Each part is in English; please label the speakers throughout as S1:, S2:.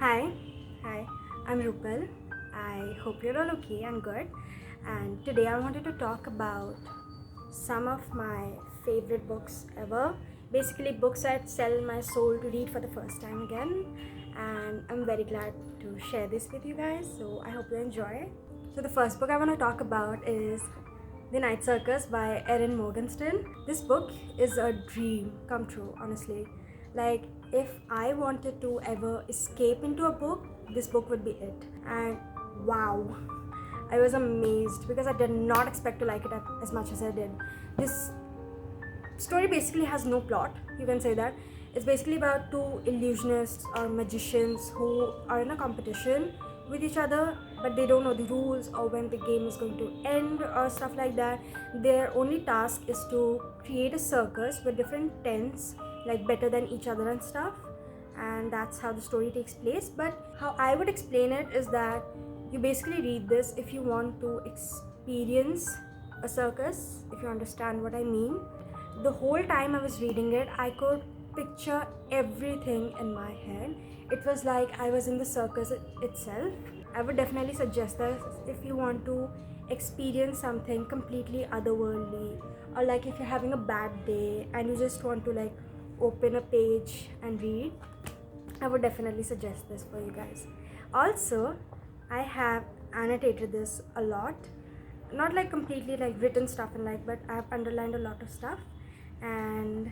S1: Hi, hi, I'm Rupal. I hope you're all okay and good. And today I wanted to talk about some of my favorite books ever. Basically, books that sell my soul to read for the first time again. And I'm very glad to share this with you guys. So I hope you enjoy. So, the first book I want to talk about is The Night Circus by Erin Morgenstern. This book is a dream come true, honestly. Like, if I wanted to ever escape into a book, this book would be it. And wow, I was amazed because I did not expect to like it as much as I did. This story basically has no plot, you can say that. It's basically about two illusionists or magicians who are in a competition with each other, but they don't know the rules or when the game is going to end or stuff like that. Their only task is to create a circus with different tents, like better than each other and stuff, and that's how the story takes place. But how I would explain it is that you basically read this if you want to experience a circus, if you understand what I mean. The whole time I was reading it, I could picture everything in my head. It was like I was in the circus itself. I would definitely suggest this if you want to experience something completely otherworldly, or like if you're having a bad day and you just want to like open a page and read. I would definitely suggest this for you guys. Also, I have annotated this a lot, not like completely like written stuff and like, but I have underlined a lot of stuff. And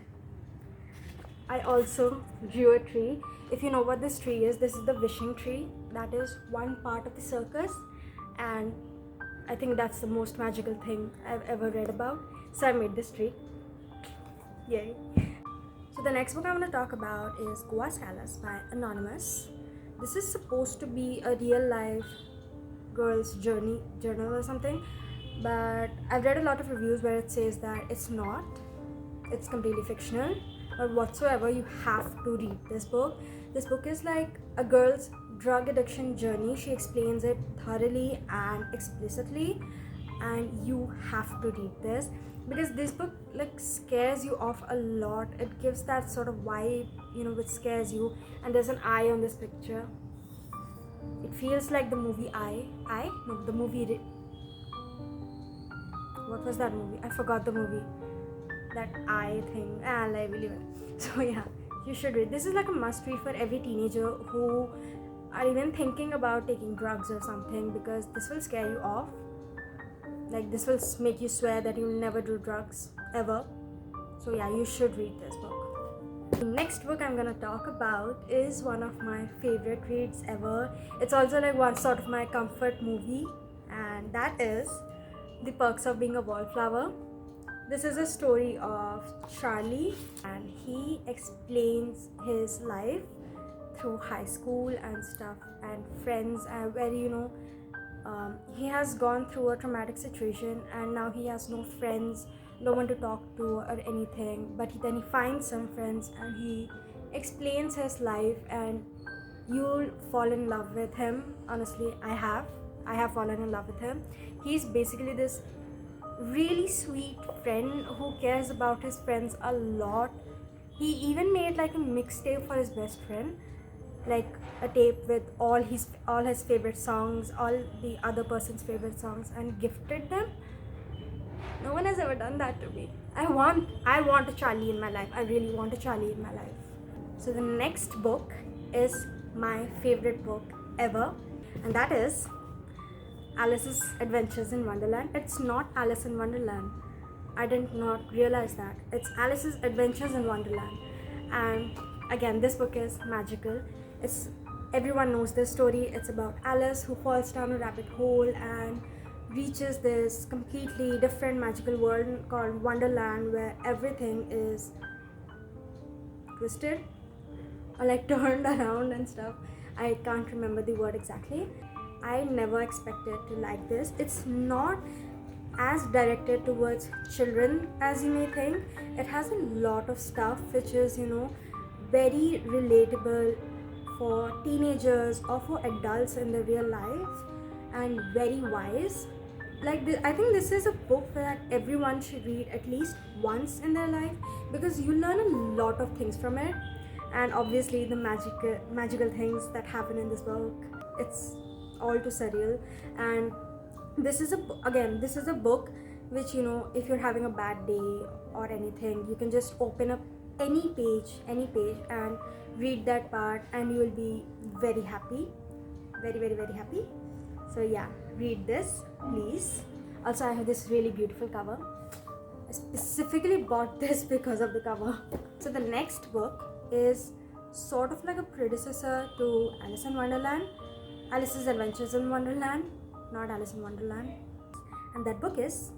S1: I also drew a tree. If you know what this tree is, this is the wishing tree. That is one part of the circus, and I think that's the most magical thing I've ever read about. So I made this tree. Yay. So the next book I want to talk about is Quasalis by Anonymous. This is supposed to be a real life girl's journal or something, but I've read a lot of reviews where it says that it's not. It's completely fictional, but whatsoever, you have to read this book. This book is like a girl's drug addiction journey. She explains it thoroughly and explicitly, and you have to read this because this book like scares you off a lot. It gives that sort of vibe, which scares you. And there's an eye on this picture. It feels like the movie the movie. What was that movie? I forgot the movie. That eye thing. I believe it. So yeah, you should read. This is like a must read for every teenager who are even thinking about taking drugs or something, because this will scare you off. Like, this will make you swear that you'll never do drugs ever. So yeah, you should read this book. The next book I'm gonna talk about is one of my favorite reads ever. It's also like one sort of my comfort movie, and that is The Perks of Being a Wallflower. This is a story of Charlie, and he explains his life through high school and stuff and friends, where he has gone through a traumatic situation and now he has no friends, no one to talk to or anything. But then he finds some friends and he explains his life, and you'll fall in love with him. Honestly, I have fallen in love with him. He's basically this really sweet friend who cares about his friends a lot. He even made like a mixtape for his best friend, like a tape with all his favorite songs, all the other person's favorite songs, and gifted them. No one has ever done that to me. I want a Charlie in my life. I really want a Charlie in my life. So the next book is my favorite book ever, and that is Alice's Adventures in Wonderland. It's not Alice in Wonderland. I did not realize that. It's Alice's Adventures in Wonderland. And again, this book is magical. Everyone knows this story. It's about Alice who falls down a rabbit hole and reaches this completely different magical world called Wonderland, where everything is twisted or like turned around and stuff. I can't remember the word exactly. I never expected to like this. It's not as directed towards children as you may think. It has a lot of stuff which is, very relatable for teenagers or for adults in their real life, and very wise. I think this is a book that everyone should read at least once in their life, because you learn a lot of things from it. and obviously the magical things that happen in this book. It's all too surreal. And this is a book which, you know, if you're having a bad day or anything, you can just open up any page and read that part, and you will be very happy, very, very, very happy. So yeah, read this, please. Also, I have this really beautiful cover. I specifically bought this because of the cover. So the next book is sort of like a predecessor to Alice in Wonderland, Alice's Adventures in Wonderland, not Alice in Wonderland. And that book is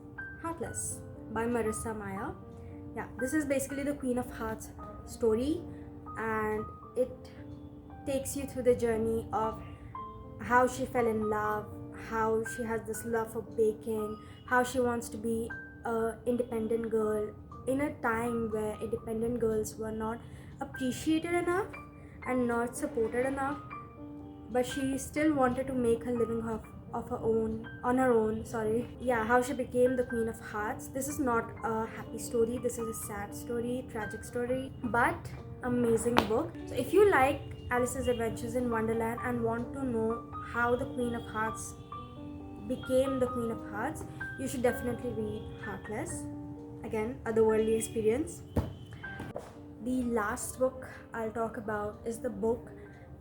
S1: Heartless by Marissa Meyer. Yeah, this is basically the Queen of Hearts story, and it takes you through the journey of how she fell in love, how she has this love for baking, how she wants to be an independent girl in a time where independent girls were not appreciated enough and not supported enough, but she still wanted to make her living of her own, on her own, sorry. Yeah, how she became the Queen of Hearts. This is not a happy story, this is a sad story, tragic story, but amazing book. So if you like Alice's Adventures in Wonderland and want to know how the Queen of Hearts became the Queen of Hearts, you should definitely read Heartless. Again, otherworldly experience. The last book I'll talk about is the book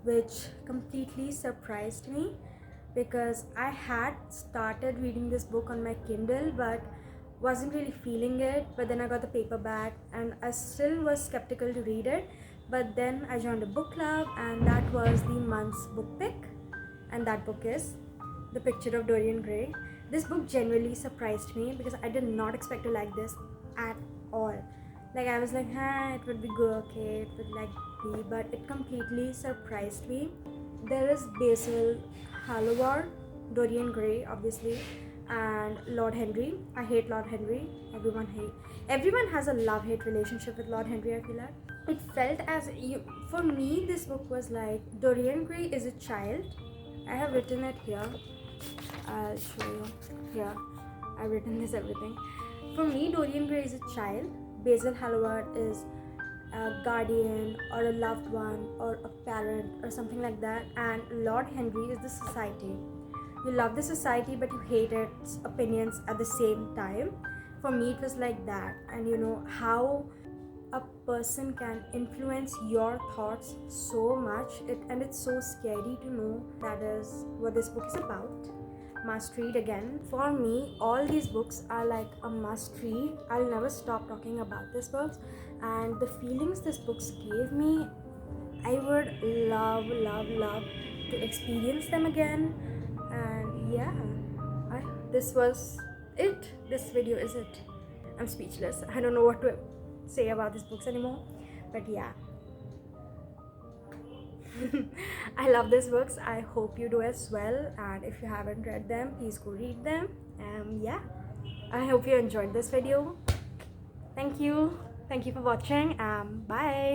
S1: which completely surprised me, because I had started reading this book on my Kindle but wasn't really feeling it, but then I got the paperback and I still was skeptical to read it, but then I joined a book club and that was the month's book pick, and that book is The Picture of Dorian Gray. This book genuinely surprised me because I did not expect to like this at all. Like, I was like, it would be good, okay, it would like be, but it completely surprised me. There is Basil Halloward, Dorian Gray, obviously, and Lord Henry. I hate Lord Henry. Everyone has a love-hate relationship with Lord Henry, I feel like. It felt as for me, this book was like, Dorian Gray is a child. I have written it here. I'll show you. Here, I've written this everything. For me, Dorian Gray is a child. Basil Halloward is a guardian or a loved one or a parent or something like that, and Lord Henry is the society. You love the society but you hate its opinions at the same time. For me, it was like that. And you know how a person can influence your thoughts so much, and it's so scary to know. That is what this book is about. Must read. Again, for me, all these books are like a must read. I'll never stop talking about these books, and the feelings this books gave me, I would love to experience them again. And yeah, this was it. This video is it. I'm speechless. I don't know what to say about these books anymore, but yeah. I love these books. I hope you do as well, and if you haven't read them, please go read them. Yeah, I hope you enjoyed this video. Thank you for watching. Bye.